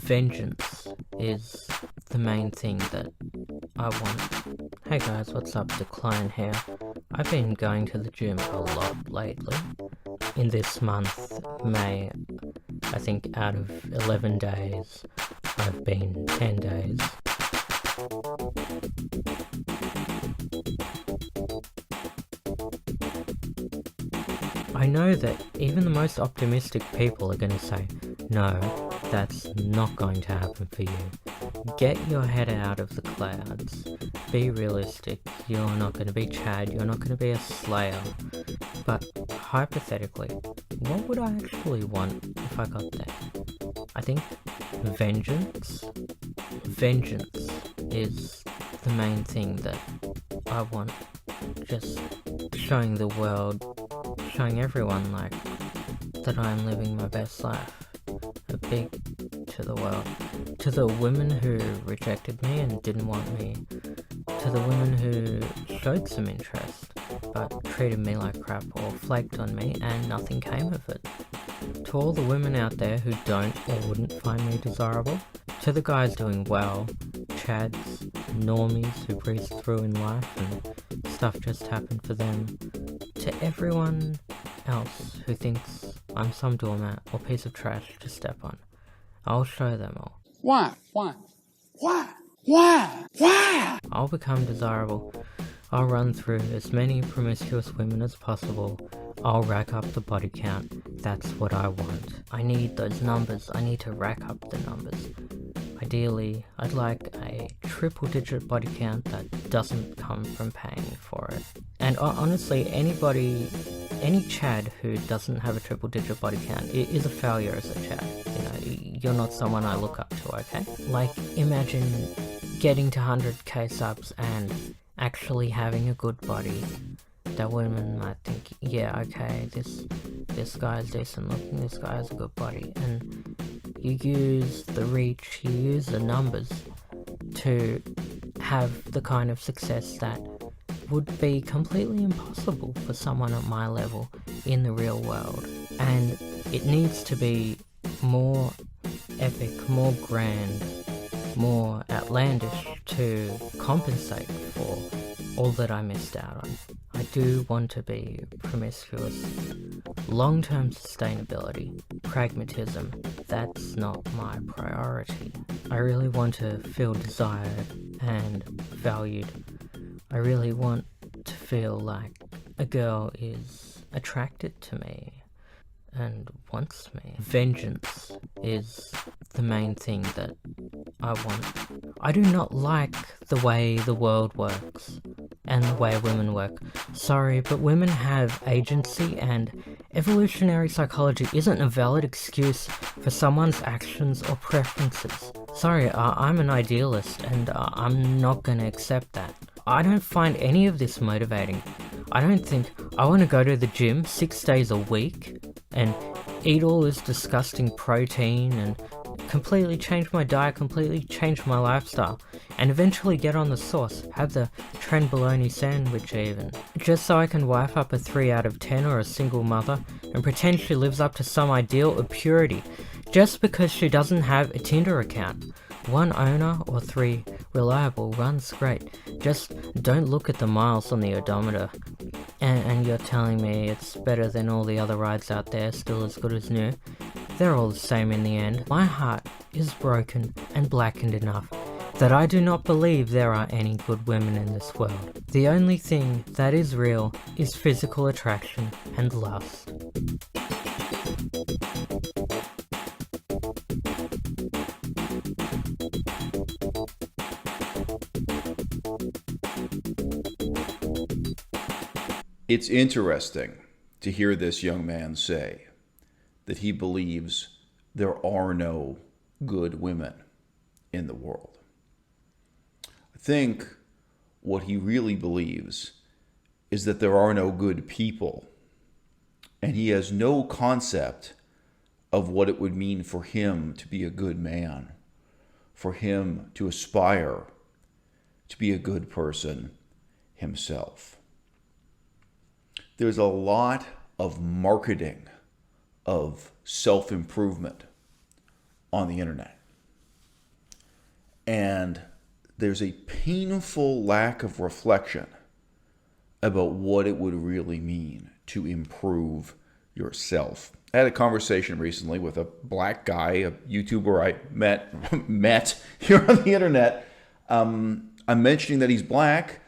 vengeance is the main thing that I want. Hey guys, what's up? Decline here. I've been going to the gym a lot lately. In this month, May, I think out of 11 days, I've been 10 days. I know that even the most optimistic people are going to say, no, that's not going to happen for you. Get your head out of the clouds. Be realistic. You're not going to be Chad. You're not going to be a slayer. But hypothetically, what would I actually want if I got there? I think vengeance is the main thing that I want. Just showing the world, showing everyone like that I'm living my best life. A big to the world. To the women who rejected me and didn't want me. To the women who showed some interest but treated me like crap or flaked on me and nothing came of it. To all the women out there who don't or wouldn't find me desirable. To the guys doing well, chads, normies who breeze through in life and stuff just happened for them. To everyone else who thinks I'm some doormat or piece of trash to step on, I'll show them all. Why? I'll become desirable. I'll run through as many promiscuous women as possible. I'll rack up the body count. That's what I want. I need those numbers. I need to rack up the numbers. Ideally, I'd like a triple-digit body count that doesn't come from paying for it. And honestly, any Chad who doesn't have a triple-digit body count is a failure as a Chad. You know, you're not someone I look up to, okay? Like, imagine getting to 100k subs and actually having a good body that women might think, yeah, okay, this guy's decent looking, this guy has a good body, and you use the reach, you use the numbers to have the kind of success that would be completely impossible for someone at my level in the real world. And it needs to be more epic, more grand, more outlandish to compensate for all that I missed out on. I do want to be promiscuous. Long-term sustainability, pragmatism, that's not my priority. I really want to feel desired and valued. I really want to feel like a girl is attracted to me and wants me. Vengeance is the main thing that I want. I do not like the way the world works and the way women work. Sorry, but women have agency, and evolutionary psychology isn't a valid excuse for someone's actions or preferences. Sorry, I'm an idealist and I'm not gonna accept that. I don't find any of this motivating. I don't think I want to go to the gym 6 days a week and eat all this disgusting protein and completely change my diet, completely change my lifestyle, and eventually get on the sauce, have the trend bologna sandwich even, just so I can wife up a 3 out of 10 or a single mother and pretend she lives up to some ideal of purity, just because she doesn't have a Tinder account. 1 owner or 3 reliable runs great. Just don't look at the miles on the odometer. And you're telling me it's better than all the other rides out there, still as good as new? They're all the same in the end. My heart is broken and blackened enough that I do not believe there are any good women in this world. The only thing that is real is physical attraction and lust. It's interesting to hear this young man say that he believes there are no good women in the world. I think what he really believes is that there are no good people, and he has no concept of what it would mean for him to be a good man, for him to aspire to be a good person himself. There's a lot of marketing of self-improvement on the internet. And there's a painful lack of reflection about what it would really mean to improve yourself. I had a conversation recently with a black guy, a YouTuber I met here on the internet. I'm mentioning that he's black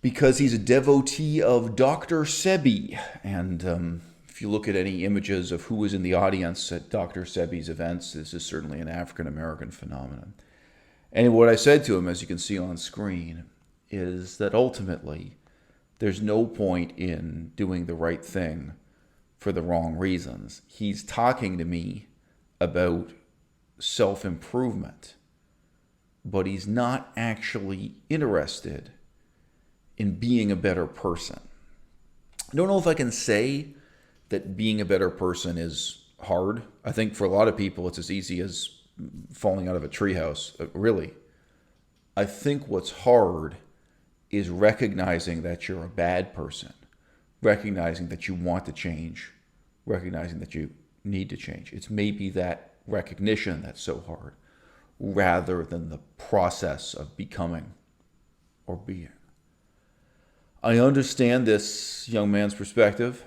because he's a devotee of Dr. Sebi. And if you look at any images of who was in the audience at Dr. Sebi's events, this is certainly an African-American phenomenon. And what I said to him, as you can see on screen, is that ultimately there's no point in doing the right thing for the wrong reasons. He's talking to me about self-improvement, but he's not actually interested in being a better person. I don't know if I can say that being a better person is hard. I think for a lot of people it's as easy as falling out of a treehouse. Really, I think what's hard is recognizing that you're a bad person, recognizing that you want to change, recognizing that you need to change. It's maybe that recognition that's so hard, rather than the process of becoming or being. I understand this young man's perspective.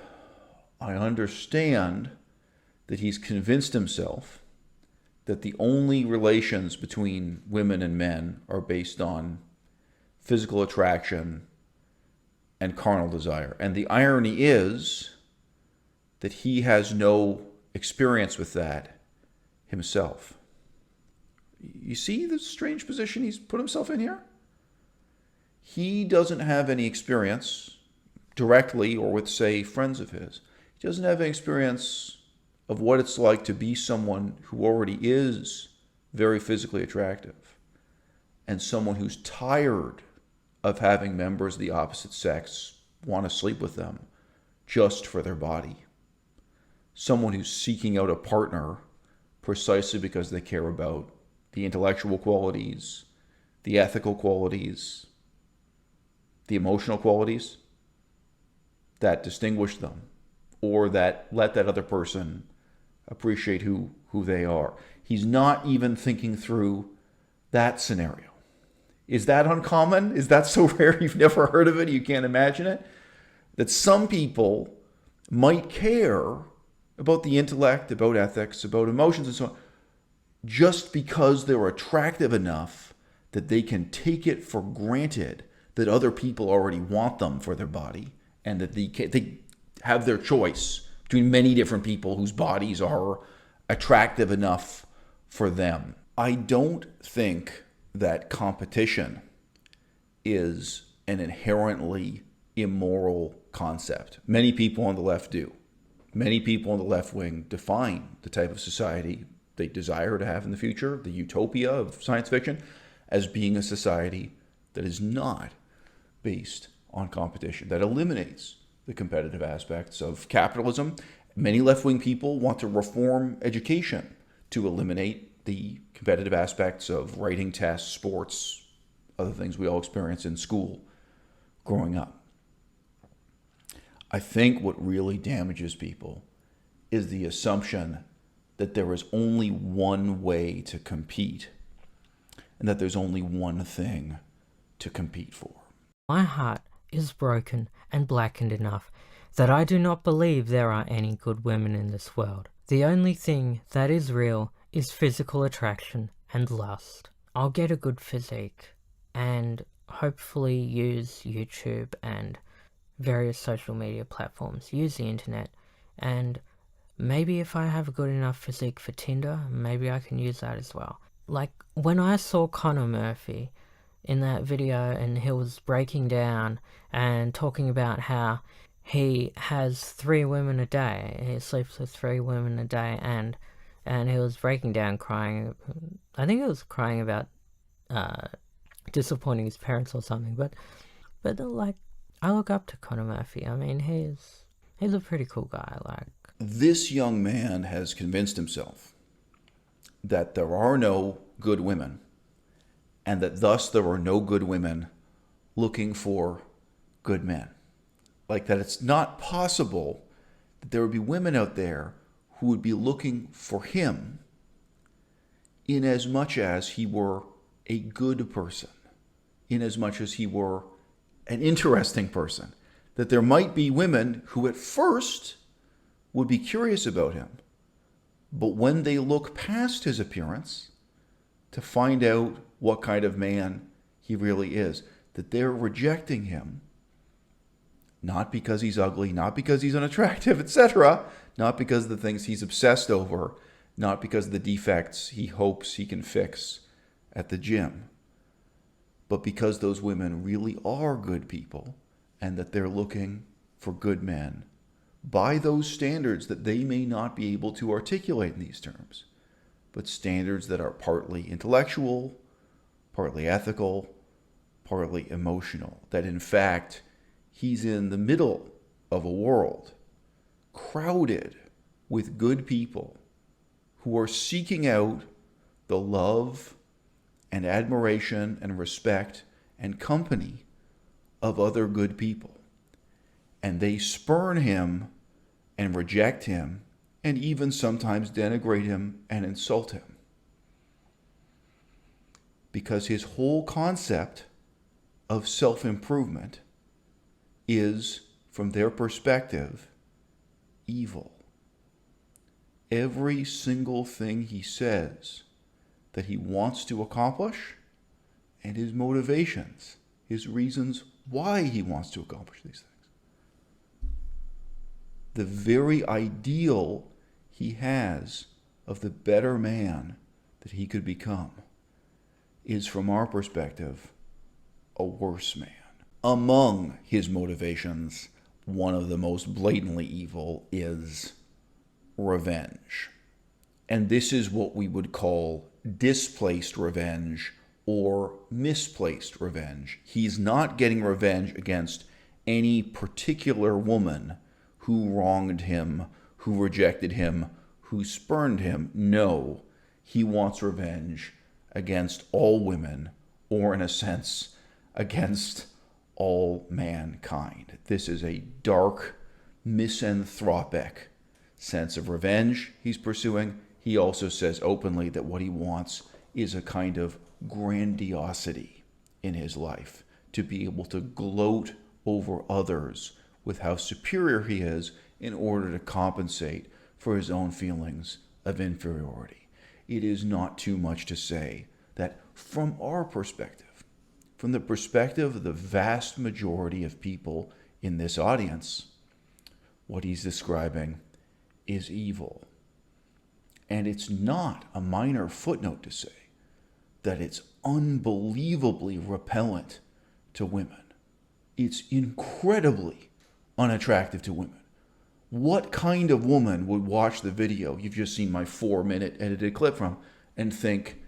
I understand that he's convinced himself that the only relations between women and men are based on physical attraction and carnal desire. And the irony is that he has no experience with that himself. You see the strange position he's put himself in here? He doesn't have any experience directly or with, say, friends of his. He doesn't have any experience of what it's like to be someone who already is very physically attractive and someone who's tired of having members of the opposite sex want to sleep with them just for their body. Someone who's seeking out a partner precisely because they care about the intellectual qualities, the ethical qualities, the emotional qualities that distinguish them, or that let that other person appreciate who they are. He's not even thinking through that scenario. Is that uncommon? Is that so rare you've never heard of it? You can't imagine it? That some people might care about the intellect, about ethics, about emotions and so on, just because they're attractive enough that they can take it for granted that other people already want them for their body, and that they have their choice between many different people whose bodies are attractive enough for them. I don't think that competition is an inherently immoral concept. Many people on the left do. Many people on the left wing define the type of society they desire to have in the future, the utopia of science fiction, as being a society that is not based on competition, that eliminates the competitive aspects of capitalism. Many left-wing people want to reform education to eliminate the competitive aspects of writing tests, sports, other things we all experience in school growing up. I think what really damages people is the assumption that there is only one way to compete and that there's only one thing to compete for. My heart is broken and blackened enough that I do not believe there are any good women in this world. The only thing that is real is physical attraction and lust. I'll get a good physique and hopefully use YouTube and various social media platforms, use the internet, and maybe if I have a good enough physique for Tinder, maybe I can use that as well. Like when I saw Connor Murphy in that video and he was breaking down and talking about how he has 3 women a day, he sleeps with 3 women a day, and he was breaking down crying. I think he was crying about disappointing his parents or something, but like, I look up to Connor Murphy. I mean, he's a pretty cool guy. Like, this young man has convinced himself that there are no good women, and that thus there are no good women looking for good men. Like that it's not possible that there would be women out there who would be looking for him in as much as he were a good person, inasmuch as he were an interesting person. That there might be women who at first would be curious about him, but when they look past his appearance to find out what kind of man he really is, that they're rejecting him, not because he's ugly, not because he's unattractive, etc., not because of the things he's obsessed over, not because of the defects he hopes he can fix at the gym, but because those women really are good people and that they're looking for good men by those standards that they may not be able to articulate in these terms, but standards that are partly intellectual, partly ethical, partly emotional. That in fact, he's in the middle of a world crowded with good people who are seeking out the love and admiration and respect and company of other good people. And they spurn him and reject him and even sometimes denigrate him and insult him. Because his whole concept of self-improvement is, from their perspective, evil. Every single thing he says that he wants to accomplish and his motivations, his reasons why he wants to accomplish these things. The very ideal he has of the better man that he could become is, from our perspective, a worse man. Among his motivations, one of the most blatantly evil is revenge. And this is what we would call displaced revenge or misplaced revenge. He's not getting revenge against any particular woman who wronged him, who rejected him, who spurned him. No, he wants revenge against all women, or in a sense, against all mankind. This is a dark, misanthropic sense of revenge he's pursuing. He also says openly that what he wants is a kind of grandiosity in his life, to be able to gloat over others with how superior he is in order to compensate for his own feelings of inferiority. It is not too much to say that from our perspective, from the perspective of the vast majority of people in this audience, what he's describing is evil. And it's not a minor footnote to say that it's unbelievably repellent to women. It's incredibly unattractive to women. What kind of woman would watch the video you've just seen my 4-minute edited clip from and think,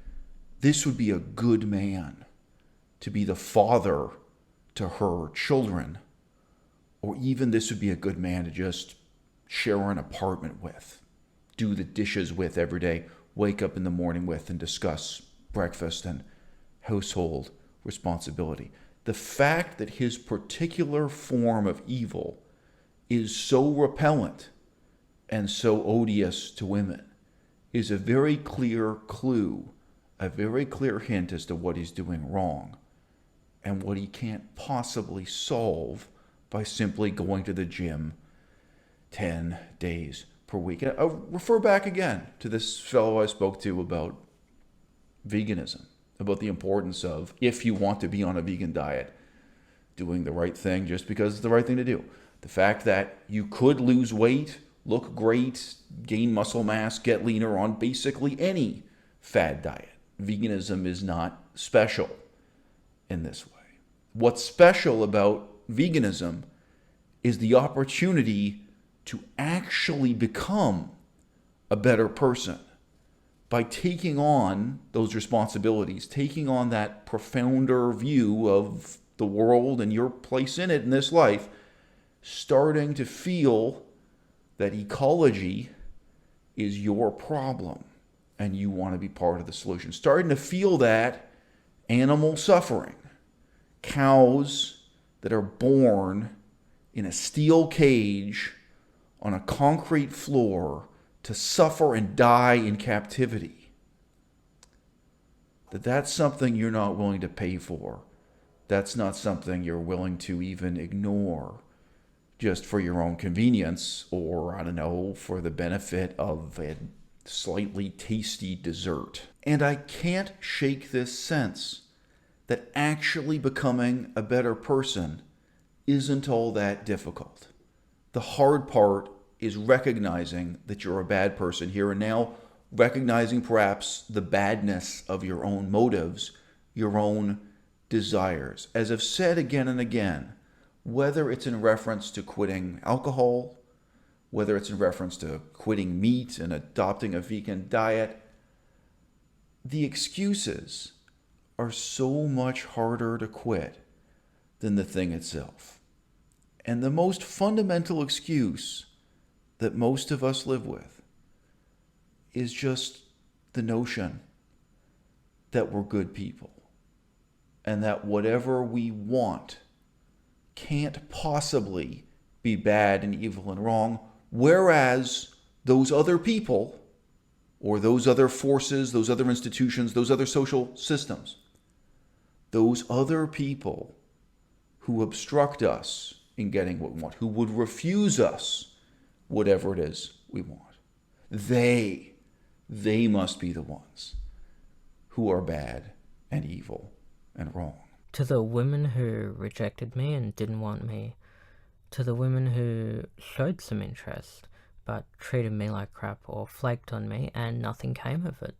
this would be a good man to be the father to her children, or even this would be a good man to just share an apartment with, do the dishes with every day, wake up in the morning with, and discuss breakfast and household responsibility. The fact that his particular form of evil is so repellent and so odious to women is a very clear clue, a very clear hint as to what he's doing wrong and what he can't possibly solve by simply going to the gym 10 days per week. And I'll refer back again to this fellow I spoke to about veganism, about the importance of, if you want to be on a vegan diet, doing the right thing just because it's the right thing to do. The fact that you could lose weight, look great, gain muscle mass, get leaner on basically any fad diet. Veganism is not special in this way. What's special about veganism is the opportunity to actually become a better person by taking on those responsibilities, taking on that profounder view of the world and your place in it in this life, starting to feel that ecology is your problem and you want to be part of the solution. Starting to feel that animal suffering, cows that are born in a steel cage on a concrete floor to suffer and die in captivity. that's something you're not willing to pay for. That's not something you're willing to even ignore just for your own convenience or, I don't know, for the benefit of a slightly tasty dessert. And I can't shake this sense that actually becoming a better person isn't all that difficult. The hard part is recognizing that you're a bad person here and now, recognizing perhaps the badness of your own motives, your own desires. As I've said again and again, whether it's in reference to quitting alcohol, whether it's in reference to quitting meat and adopting a vegan diet, the excuses are so much harder to quit than the thing itself. And the most fundamental excuse that most of us live with is just the notion that we're good people and that whatever we want can't possibly be bad and evil and wrong, whereas those other people or those other forces, those other institutions, those other social systems, those other people who obstruct us in getting what we want, who would refuse us whatever it is we want, they must be the ones who are bad and evil and wrong. To the women who rejected me and didn't want me, to the women who showed some interest but treated me like crap or flaked on me and nothing came of it,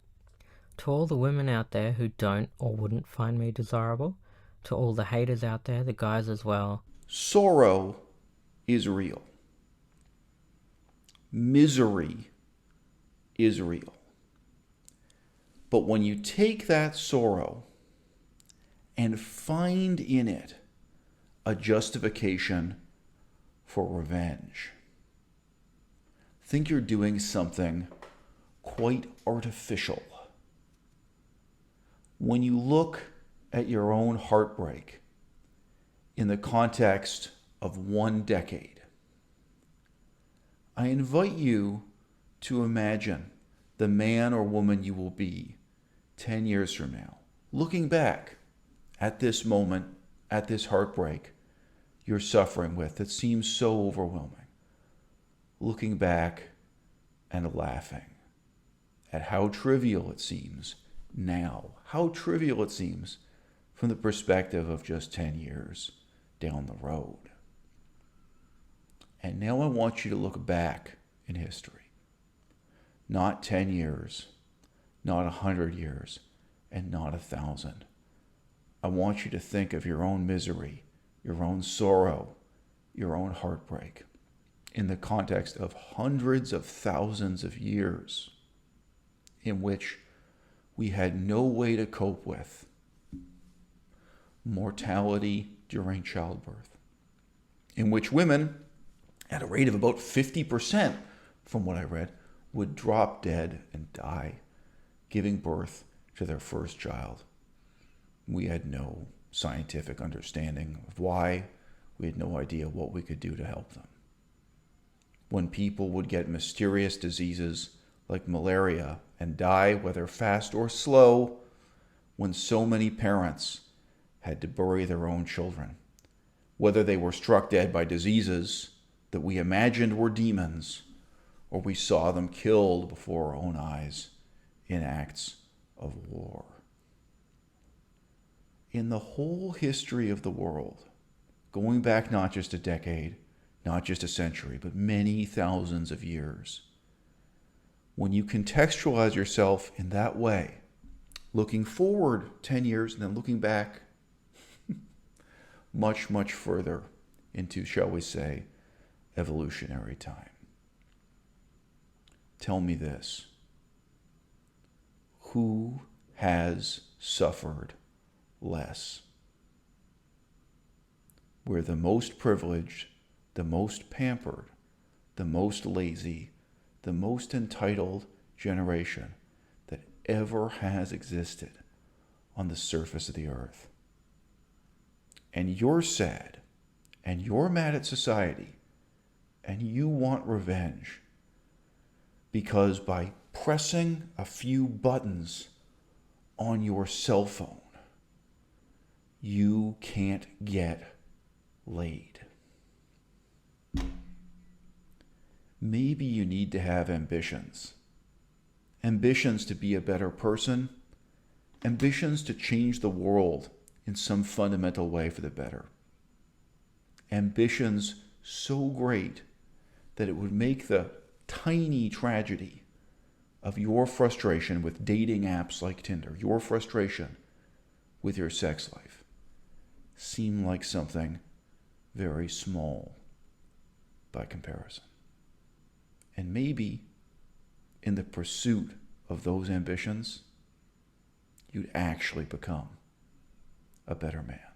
to all the women out there who don't or wouldn't find me desirable, to all the haters out there, the guys as well. Sorrow is real. Misery is real. But when you take that sorrow and find in it a justification for revenge, I think you're doing something quite artificial. When you look at your own heartbreak in the context of 1 decade, I invite you to imagine the man or woman you will be 10 years from now, looking back at this moment, at this heartbreak you're suffering with that seems so overwhelming. Looking back and laughing at how trivial it seems now, how trivial it seems from the perspective of just 10 years down the road. And now I want you to look back in history. Not 10 years, not 100 years, and not 1,000. I want you to think of your own misery, your own sorrow, your own heartbreak in the context of hundreds of thousands of years in which we had no way to cope with mortality during childbirth, in which women, at a rate of about 50%, from what I read, would drop dead and die, giving birth to their first child. We had no scientific understanding of why. We had no idea what we could do to help them. When people would get mysterious diseases like malaria and die, whether fast or slow, when so many parents had to bury their own children, whether they were struck dead by diseases that we imagined were demons, or we saw them killed before our own eyes in acts of war. In the whole history of the world, going back not just a decade, not just a century, but many thousands of years, when you contextualize yourself in that way, looking forward 10 years and then looking back much, much further into, shall we say, evolutionary time. Tell me this. Who has suffered less? We're the most privileged, the most pampered, the most lazy, the most entitled generation that ever has existed on the surface of the earth. And you're sad, and you're mad at society, and you want revenge because by pressing a few buttons on your cell phone, you can't get laid. Maybe you need to have ambitions. Ambitions to be a better person. Ambitions to change the world in some fundamental way for the better. Ambitions so great that it would make the tiny tragedy of your frustration with dating apps like Tinder, your frustration with your sex life, seem like something very small by comparison. And maybe in the pursuit of those ambitions, you'd actually become a better man.